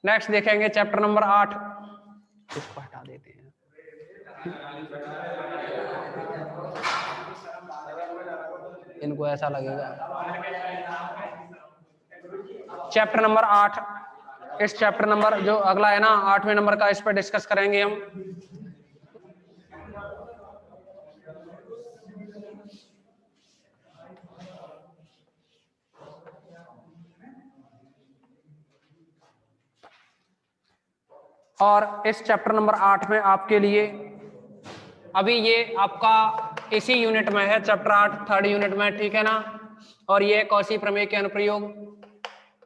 Next देखेंगे chapter number 8, इसको हटा देते हैं। इनको ऐसा लगेगा। चैप्टर नंबर 8, इस चैप्टर नंबर जो अगला है ना 8वें नंबर का, इस पर डिस्कस करेंगे हम। और इस चैप्टर नंबर 8 में आपके लिए अभी ये आपका इसी यूनिट में है, चैप्टर 8 थर्ड यूनिट में, ठीक है ना। और ये कौशी प्रमेय के अनुप्रयोग,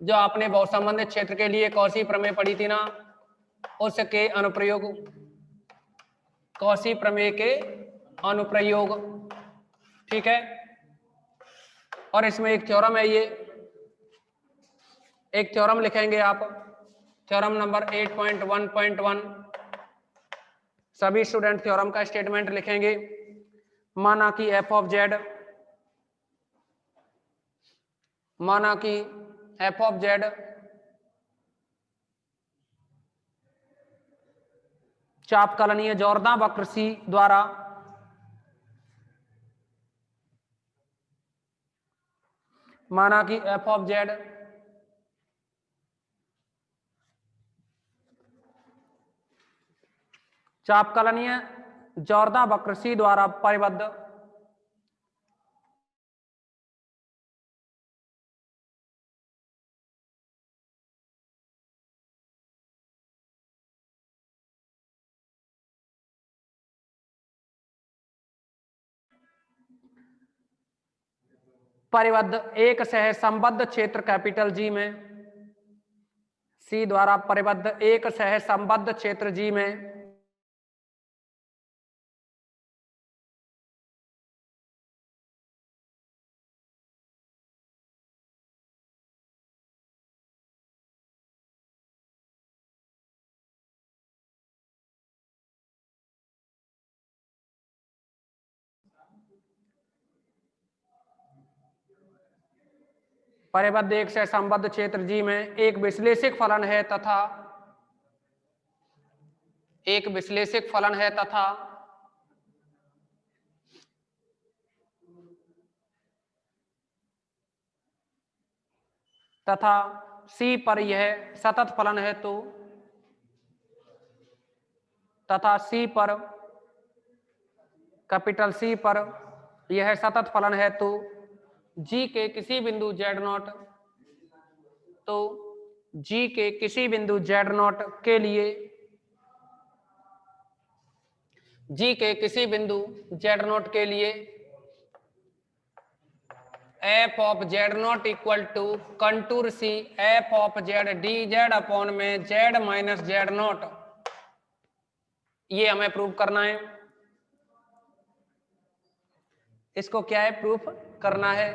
जो आपने बहुत संबंधित क्षेत्र के लिए कौशी प्रमेय पढ़ी थी ना, उसके अनुप्रयोग, कौशी प्रमेय के अनुप्रयोग, ठीक है। और इसमें एक थ्योरम है, ये एक थ्योरम लिखेंगे आप, थ्योरम नंबर 8.1.1। सभी स्टूडेंट थ्योरम का स्टेटमेंट लिखेंगे। माना कि एफ ऑफ जेड, माना कि एफ ऑफ जेड चापकलनीय जॉर्दान वक्र सी द्वारा माना कि एफ ऑफ जेड चापकलनीय जॉर्दान वक्र सी द्वारा परिबद्ध एक सहसंबद्ध क्षेत्र कैपिटल जी में, सी द्वारा परिबद्ध एक सहसंबद्ध क्षेत्र जी में परिबद्ध एक सहसंबद्ध क्षेत्र जी में एक विश्लेषिक फलन है तथा एक विश्लेषिक फलन है तथा सी पर यह सतत फलन है तो, तथा सी पर, कैपिटल सी पर यह सतत फलन है तो जी के किसी बिंदु जेड नॉट, तो जी के किसी बिंदु जेड नॉट के लिए, जी के किसी बिंदु जेड नॉट के लिए F of Z naught equal to contour C F of Z D Z upon में जेड माइनस जेड नॉट, ये हमें प्रूव करना है। इसको क्या है, प्रूफ करना है।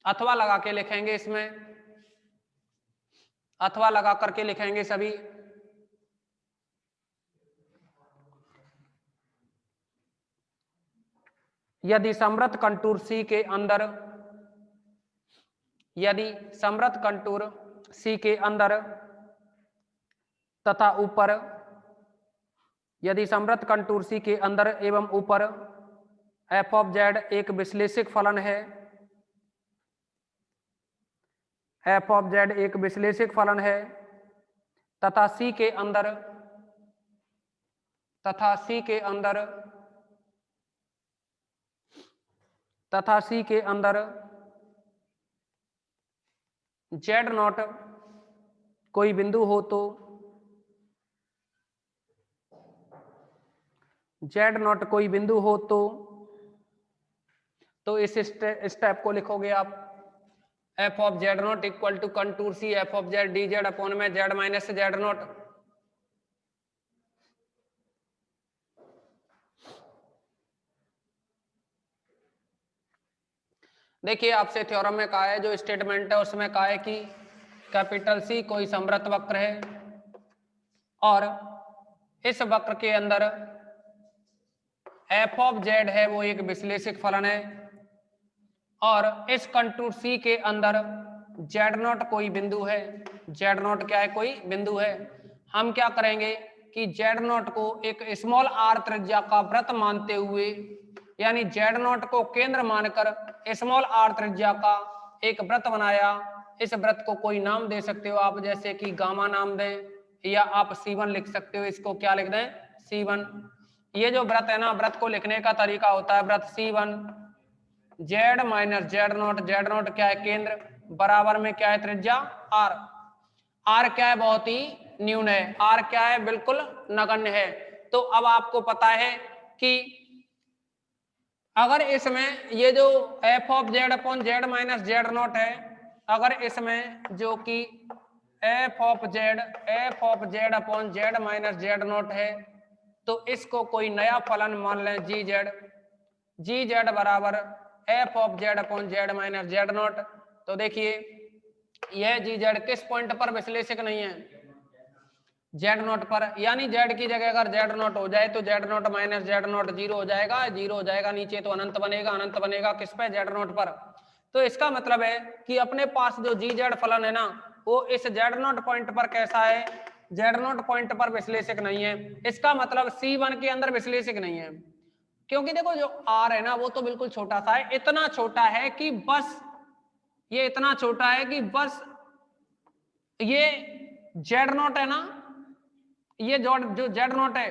अथवा लगा के लिखेंगे, इसमें अथवा लगा करके लिखेंगे सभी। यदि समृद्ध कंटूर सी के अंदर, यदि समृद्ध कंटूर सी के अंदर तथा ऊपर, यदि समृद्ध कंटूर सी के अंदर एवं ऊपर एफ ऑफ जेड एक विश्लेषिक फलन है, एफ ऑफ जेड एक विश्लेषिक फलन है तथा सी के अंदर, तथा सी के अंदर, तथा सी के अंदर जेड नॉट कोई बिंदु हो तो, जेड नॉट कोई बिंदु हो तो इस स्टेप को लिखोगे आप, f of Z naught equal to contour C F of Z D Z upon में जेड माइनस जेड नॉट। देखिए आपसे थ्योरम में कहा है, जो स्टेटमेंट है उसमें कहा है कि कैपिटल सी कोई समृद्ध वक्र है और इस वक्र के अंदर एफ ऑफ जेड है वो एक विश्लेषिक फलन है और इस कंटूर सी के अंदर जेड नॉट कोई बिंदु है, जेड नॉट क्या है, कोई बिंदु है। हम क्या करेंगे कि जेड नॉट को एक स्मॉल आर त्रिज्या का वृत्त मानते हुए, यानी जेड नॉट को केंद्र मानकर स्मॉल आर त्रिज्या का एक वृत्त बनाया। इस वृत्त को कोई नाम दे सकते हो आप, जैसे कि गामा नाम दें या आप C1 लिख सकते हो। इसको क्या लिख दें, C1। ये जो वृत्त है ना, वृत्त को लिखने का तरीका होता है वृत्त C1 z minus Z not, Z not क्या है, केंद्र, बराबर में क्या है, त्रिज्या आर। आर क्या है, बहुत ही न्यून है, आर क्या है, बिल्कुल नगण्य है। तो अब आपको पता है कि अगर इसमें ये जो F of Z upon Z minus Z naught है, अगर इसमें जो कि F of Z upon Z minus Z naught है, तो इसको कोई नया फलन मान लें जी जेड बराबर f of Z upon Z minus Z not. तो देखिए यह जी जेड किस पॉइंट पर विश्लेषक नहीं है, जेड नॉट पर, यानी जेड की जगह अगर जेड नॉट हो जाए तो Z naught minus Z not zero हो जाएगा, जीरो हो जाएगा, नीचे तो अनंत बनेगा, अनंत बनेगा किस पे, जेड नॉट पर। तो इसका मतलब है कि अपने पास जो जी जेड फलन है ना, वो इस जेड नॉट पॉइंट पर कैसा है, जेड नॉट पॉइंट पर विश्लेषक नहीं है। इसका मतलब C1 के अंदर विश्लेषक नहीं है, क्योंकि देखो जो आर है ना वो तो बिल्कुल छोटा सा है, इतना छोटा है कि बस, ये इतना छोटा है कि बस ये जेड नॉट है ना, ये जो जेड नॉट है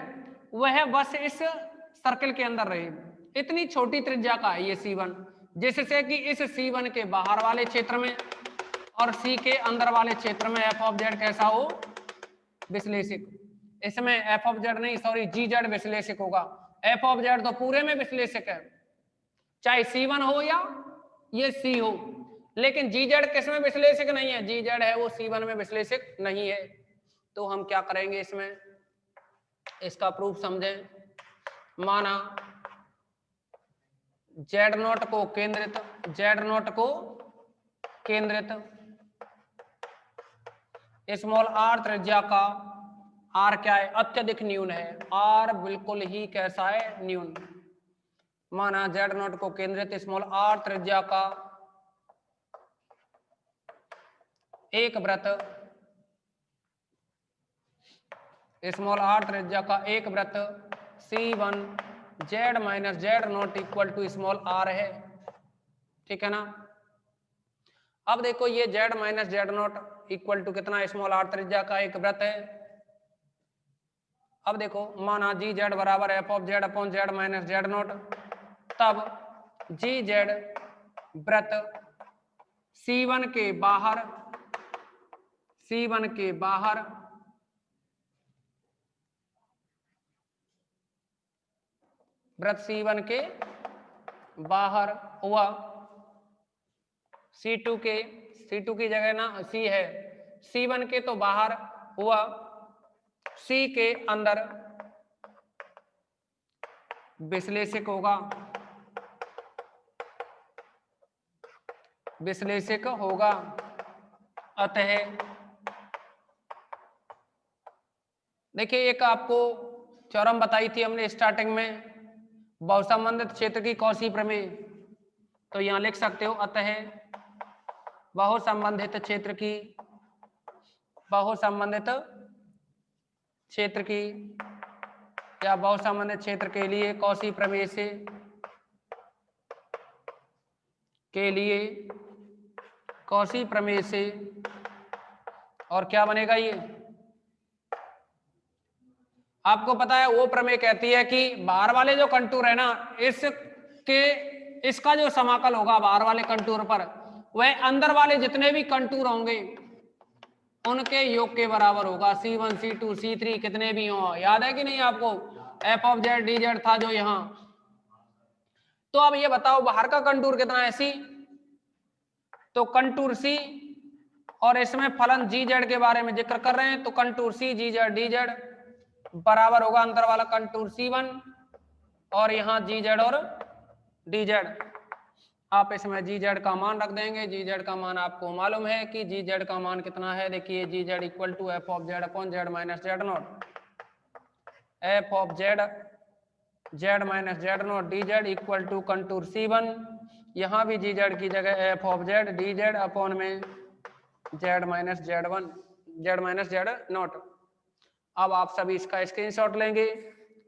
वह बस इस सर्कल के अंदर रहे, इतनी छोटी त्रिज्या का है ये C1, जिससे कि इस C1 के बाहर वाले क्षेत्र में और C के अंदर वाले क्षेत्र में एफ ऑफ जेड कैसा हो, विश्लेषक। इसमें एफ ऑफ जेड नहीं, सॉरी, जी जेड विश्लेषक होगा। एफ ऑफ जेड तो पूरे में विश्लेषक है, चाहे C1 हो या ये C हो, लेकिन जी जेड किस में विश्लेषक नहीं है, जी जेड है वो C1 में विश्लेषक नहीं है। तो हम क्या करेंगे इसमें, इसका प्रूफ समझें। माना जेड नॉट को केंद्रित, जेड नॉट को केंद्रित स्मॉल आर त्रिज्या का, आर क्या है, अत्यधिक न्यून है, आर बिल्कुल ही कैसा है, न्यून। माना जेड नॉट को केंद्रित स्मॉल आर त्रिज्या का एक वृत्त, स्मॉल आर त्रिज्या का एक वृत्त C1 z minus Z naught equal to small r है, ठीक है ना। अब देखो ये z minus Z naught equal to कितना, स्मॉल आर त्रिज्या का एक वृत्त है। अब देखो माना जी जेड बराबर f of Z upon Z minus Z naught, तब जी जेड वृत्त C1 के बाहर, C1 के बाहर वृत्त C1 के बाहर हुआ, C2 की जगह ना C है, C1 के तो बाहर हुआ, C के अंदर विश्लेषक होगा, विश्लेषक होगा। अतः देखिए एक आपको थ्योरम बताई थी हमने स्टार्टिंग में, बहुसंबंधित क्षेत्र की कौशी प्रमेय, तो यहां लिख सकते हो, अतः बहुसंबंधित क्षेत्र की, बहुसंबंधित क्षेत्र की या बहुसंबंधित क्षेत्र के लिए कौशी प्रमेय से, के लिए कौशी प्रमेय से, और क्या बनेगा ये, आपको पता है वो प्रमेय कहती है कि बाहर वाले जो कंटूर है ना, इसका जो समाकल होगा बाहर वाले कंटूर पर, वह अंदर वाले जितने भी कंटूर होंगे उनके योग के बराबर होगा, C1 C2 C3 कितने भी हो। याद है कि नहीं आपको, F of Z D Z था जो यहां। तो अब ये बताओ बाहर का कंटूर कितना है, C, तो कंटूर C, और इसमें फलन जी जेड के बारे में जिक्र कर रहे हैं, तो कंटूर C जी जेड डी जेड बराबर होगा अंदर वाला कंटूर C1 और यहाँ जी जेड और डी जेड। आप इसमें जी जेड का मान रख देंगे, जी जेड का मान आपको मालूम है कि जी जेड का मान कितना है, देखिए G Z equal to F of Z upon Z minus Z naught, F of Z Z minus Z naught D Z equal to contour C1 यहाँ भी जी जेड की जगह F of Z D Z upon में Z minus Z one Z minus Z naught. अब आप सभी इसका screenshot लेंगे,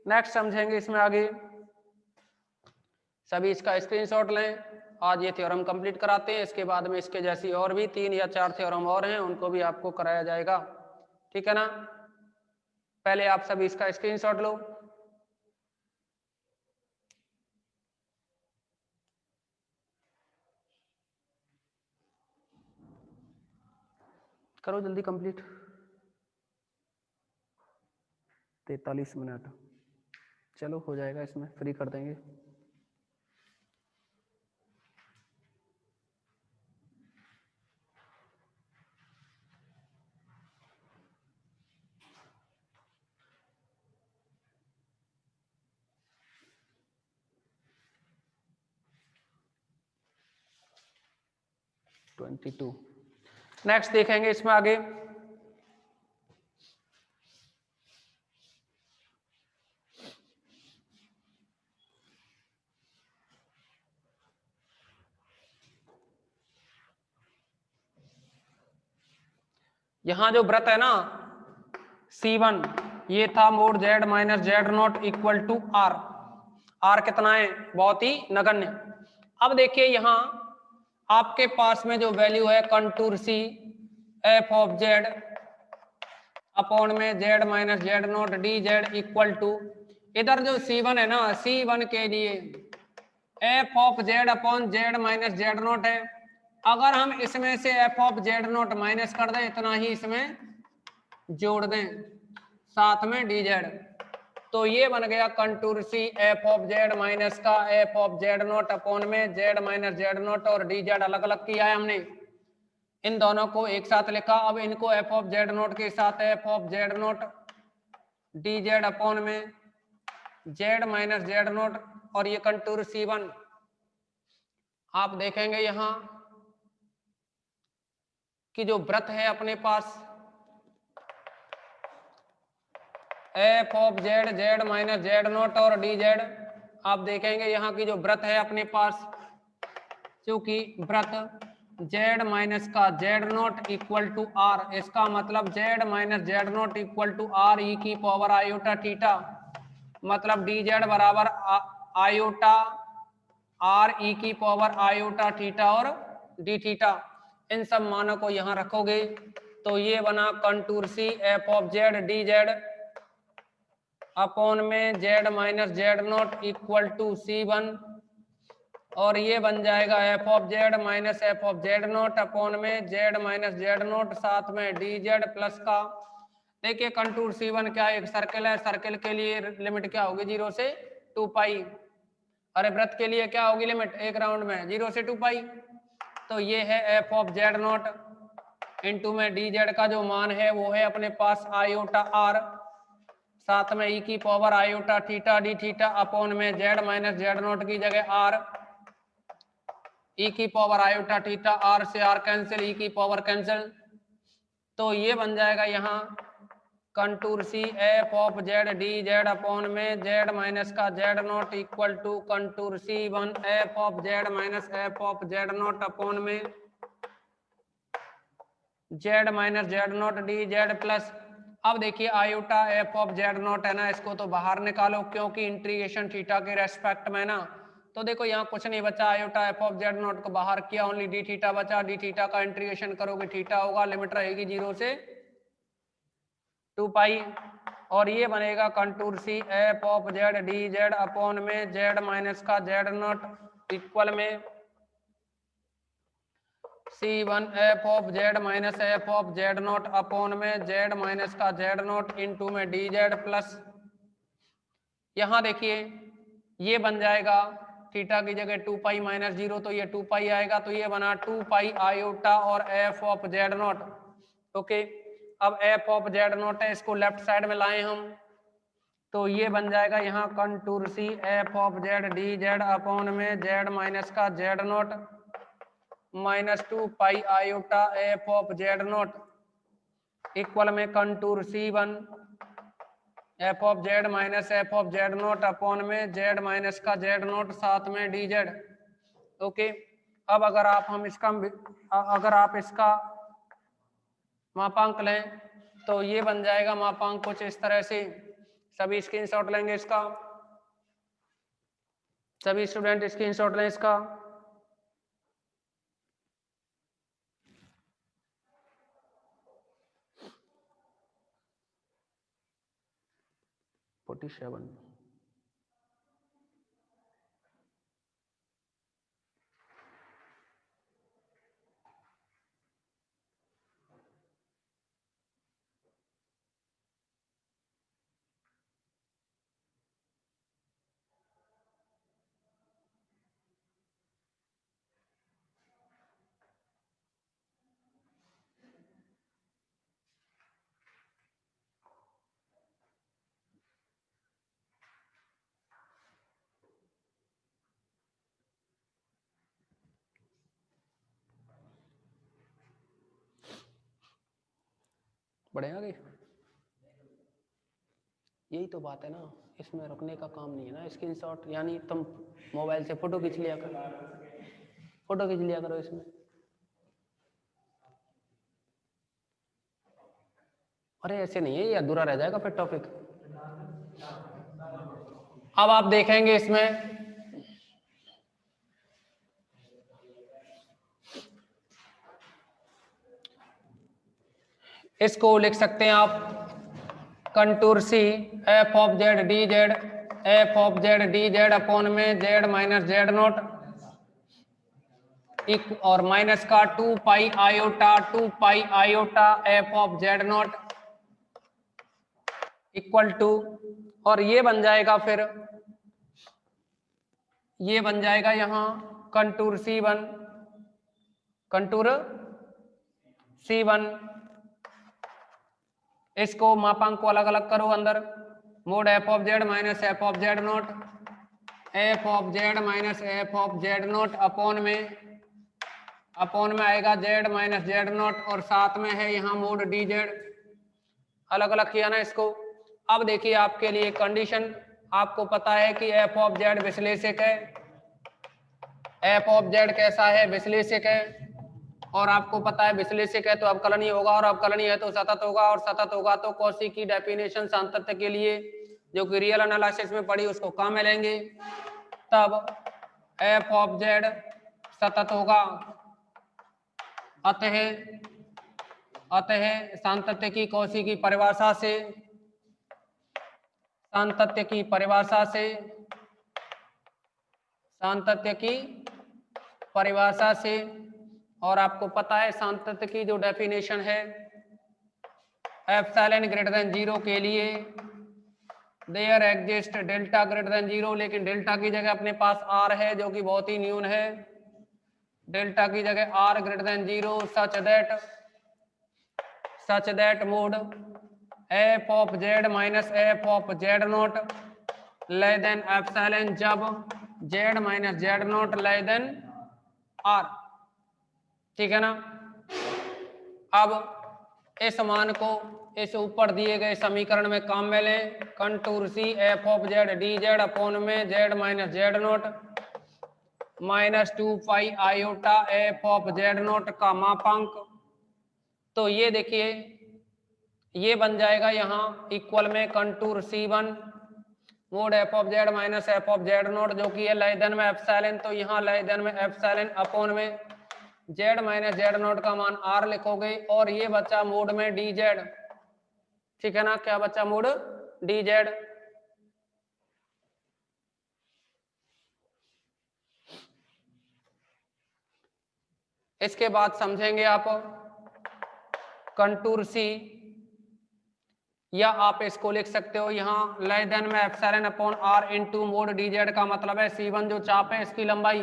नेक्स्ट समझेंगे इसमें आगे। सभी इसका स्क्रीनशॉट लें। आज ये थ्योरम कंप्लीट कराते हैं, इसके बाद में इसके जैसी और भी 3 या 4 थ्योरम और हैं, उनको भी आपको कराया जाएगा, ठीक है ना। पहले आप सभी इसका स्क्रीनशॉट लो। करो जल्दी कंप्लीट, 43 मिनट, चलो हो जाएगा, इसमें फ्री कर देंगे। नेक्स्ट देखेंगे इसमें आगे। यहां जो व्रत है ना C1, ये था mod z minus Z naught equal to r. R कितना है, बहुत ही नगण्य। अब देखिए यहां आपके पास में जो वैल्यू है contour C F of Z upon में Z minus Z naught D Z equal to, इधर जो C1 है ना, C1 के लिए F of Z upon Z minus Z naught है। अगर हम इसमें से F of Z naught minus कर दें, इतना ही इसमें जोड़ दें साथ में डी जेड, तो ये बन गया contour C F of Z minus का F of Z naught upon में जेड माइनस जेड नॉट, और डी जेड अलग अलग किया है हमने, इन दोनों को एक साथ लिखा। अब इनको एफ ऑफ जेड नॉट के साथ F of Z naught D Z upon में जेड माइनस जेड नॉट, और ये कंटूर C1 आप देखेंगे यहां कि जो व्रत है अपने पास F of Z Z minus Z naught और डी जेड, आप देखेंगे यहाँ की जो व्रत है अपने पास, क्योंकि व्रत जेड माइनस का Z naught equal to R, इसका मतलब Z minus Z naught equal to R E की पावर आयोटा थीटा, मतलब डी जेड बराबर आयोटा आर ई की पावर आयोटा थीटा और डी थीटा। इन सब मानों को यहाँ रखोगे तो ये बना contour C F of Z D Z upon में Z minus Z naught equal to C1, और ये बन जाएगा F of Z minus F of Z naught upon में जेड माइनस जेड नॉट साथ में डी जेड प्लस का। देखिए कंटूर C1 क्या है, एक सर्कल है, सर्कल के लिए लिमिट क्या होगी 0 से 2 पाई, अरे व्रत के लिए क्या होगी लिमिट एक राउंड में 0 से 2 पाई। तो ये है F of Z naught into में डी जेड का जो मान है वो है अपने पास आयोटा आर साथ में ई की power iota theta D theta upon में जेड माइनस जेड नॉट की जगह आर ई की पावर आयोटा थीटा, आर से आर कैंसिल, ई की पावर कैंसिल, तो ये बन जाएगा यहाँ contour C F of Z D Z upon में जेड माइनस का Z naught equal to contour C1 F of Z minus F of Z naught upon में Z minus Z naught D z plus. अब देखिए iota F of Z naught है ना, इसको तो बाहर निकालो क्योंकि इंटीग्रेशन थीटा के रेस्पेक्ट में ना, तो देखो यहाँ कुछ नहीं बचा, iota F of Z naught को बाहर किया, ओनली डी थीटा बचा, डी थीटा का इंटीग्रेशन करोगे थीटा होगा, लिमिट रहेगी 0 से 2 पाई, और ये बनेगा contour C F of Z D Z upon में जेड माइनस का जेड नॉट इक्वल में C1 F of Z minus F of Z naught upon में जेड माइनस का जेड नॉट इंटू में डी जेड प्लस। यहाँ देखिए ये बन जाएगा थीटा की जगह 2 पाई माइनस 0, तो ये 2 पाई आएगा, तो ये बना 2 पाई आयोटा और F of Z not. Okay, अब एफ ऑफ जेड नॉट है, इसको लेफ्ट साइड में लाए हम, तो ये बन जाएगा यहाँ contour C F of Z D Z upon में जेड माइनस का Z naught minus 2 pi iota F of Z naught equal में contour C1 F of Z minus F of Z naught upon में Z minus का Z naught साथ में d Z. Okay, अब अगर आप इसका मापांक लें तो ये बन जाएगा मापांक कुछ इस तरह से। सभी स्क्रीनशॉट लेंगे इसका, सभी स्टूडेंट स्क्रीनशॉट लें इसका। फोर्टी 47 बढ़े आगे। यही तो बात है ना, इसमें रुकने का काम नहीं है ना। स्क्रीनशॉट यानी तुम मोबाइल से फोटो खींच लिया करो, फोटो खींच लिया करो इसमें। अरे ऐसे नहीं है, ये अधूरा रह जाएगा फिर टॉपिक। अब आप देखेंगे इसमें इसको लिख सकते हैं आप contour C F of Z D z, f of Z D Z upon में जेड माइनस जेड नोट और माइनस का 2 pi iota F of Z naught equal to, और ये बन जाएगा फिर, ये बन जाएगा यहां कंटूर C1, कंटूर C1। इसको मापांक को अलग अलग करो अंदर, mode F of Z minus F of Z note, F of Z minus F of Z naught upon में आएगा जेड माइनस जेड नोट, और साथ में है यहाँ मोड डी जेड। अलग अलग किया ना इसको। अब देखिए आपके लिए कंडीशन, आपको पता है कि एफ ऑफ जेड विश्लेषक है, एफ ऑफ जेड कैसा है, विश्लेषक है, और आपको पता है विश्लेषक है तो अवकलनीय होगा, और अवकलनीय है तो सतत होगा, और सतत होगा तो कौशी की डेफिनेशन सातत्य के लिए जो कि रियल एनालिसिस में पढ़ी उसको काम में लेंगे, तब एफ ऑफ जेड सतत होगा। अतः सातत्य की कौशी की परिभाषा से, सातत्य की परिभाषा से, सातत्य की परिभाषा से, और आपको पता है सातत्य की जो डेफिनेशन है एप्सिलॉन ग्रेटर देन 0 के लिए there exist delta greater than 0, लेकिन डेल्टा की जगह अपने पास आर है जो कि बहुत ही न्यून है। डेल्टा की जगह R greater than 0 such that mod F of Z minus F of Z naught less than epsilon, जब Z minus Z naught less than R. ठीक है ना। अब इस मान को इस ऊपर दिए गए समीकरण में काम में लें, contour C F of Z D Z upon में Z minus Z naught minus 2 pi iota F of Z naught का मापांक। तो ये देखिए ये बन जाएगा यहाँ इक्वल में contour C1 mode F of Z minus F of Z note जो कि है लेस देन में एप्सिलॉन, तो यहाँ लेस देन में एप्सिलॉन अपॉन में जेड माइनस जेड नोट का मान आर लिखोगे, और ये बच्चा मोड में डी जेड। ठीक है ना, क्या बच्चा मोड डी जेड। इसके बाद समझेंगे आप कंटूर सी, या आप इसको लिख सकते हो यहाँ लेस देन में epsilon upon r into mod d z का मतलब है C1 जो चाप है इसकी लंबाई,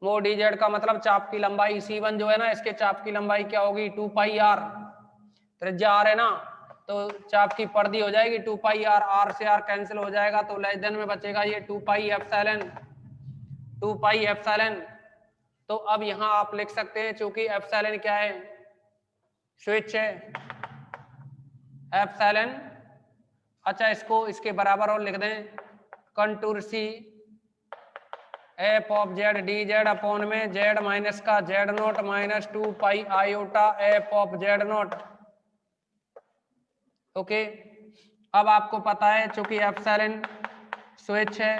मोड डी जेड का मतलब चाप की लंबाई, C1 जो है ना इसके चाप की लंबाई क्या होगी 2 पाई आर, त्रिज्या आर है ना तो चाप की पर्दी हो जाएगी 2 पाई आर, आर से आर कैंसिल हो जाएगा तो लेस देन में बचेगा ये 2 पाई एप्सिलॉन, 2 पाई एप्सिलॉन। तो अब यहाँ आप लिख सकते हैं चूंकि एप्सिलॉन क्या है, स्विच है एप्सिलॉन। अच्छा इसको इसके बराबर और लिख दें contour C F of Z D Z upon में जेड माइनस का z naught minus 2 pi iota F of Z naught. Okay, अब आपको पता है चूंकि एप्सिलॉन स्विच है,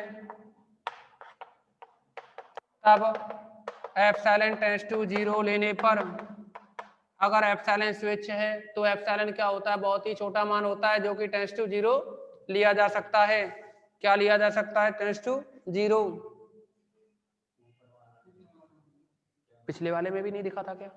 तब एप्सिलॉन टेंड्स टू 0 लेने पर, अगर एप्सिलॉन स्विच है तो एप्सिलॉन क्या होता है, बहुत ही छोटा मान होता है जो कि टेंड्स टू 0 लिया जा सकता है। क्या लिया जा सकता है? Tends to 0। पिछले वाले में भी नहीं दिखा था क्या?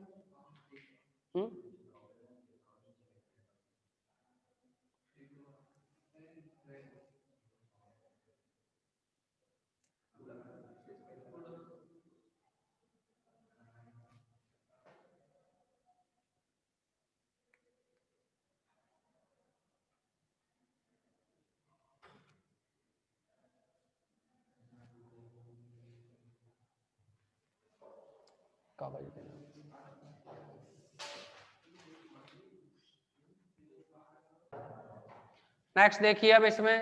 नेक्स्ट देखिए, अब इसमें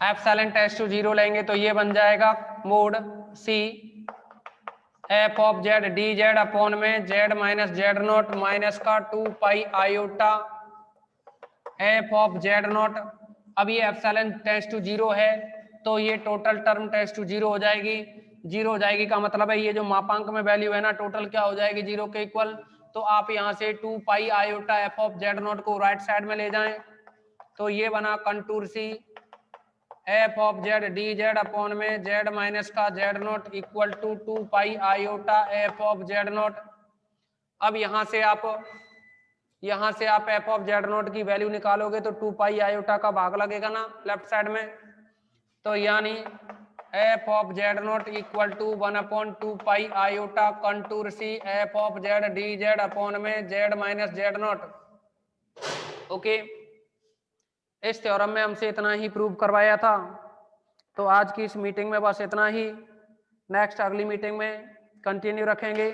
एप्सिलॉन टेंड्स टू 0 लेंगे तो ये बन जाएगा mod C F of Z D Z upon में Z minus Z naught minus का 2 pi iota F of Z naught. अब ये एप्सिलॉन टेंड्स टू 0 है तो ये टोटल टर्म टेंड्स टू 0 हो जाएगी। 0 हो जाएगी का मतलब है ये जो मापांक में वैल्यू है ना, टोटल क्या हो जाएगी 0 के इक्वल। तो आप यहाँ से 2 pi iota F of Z naught को राइट साइड में ले जाएं तो ये बना contour C F of Z D Z upon में जेड माइनस का z naught equal to 2 pi iota F of Z naught. अब यहाँ से आप एफ ऑफ जेड नोट की वैल्यू निकालोगे तो 2 पाई आयोटा का भाग लगेगा ना लेफ्ट साइड में, तो यानी F of Z naught equal to 1/2 pi iota contour C F of Z D Z upon में Z minus Z naught. Okay, इस थ्योरम में हमसे इतना ही प्रूव करवाया था। तो आज की इस मीटिंग में बस इतना ही। नेक्स्ट अगली मीटिंग में कंटिन्यू रखेंगे।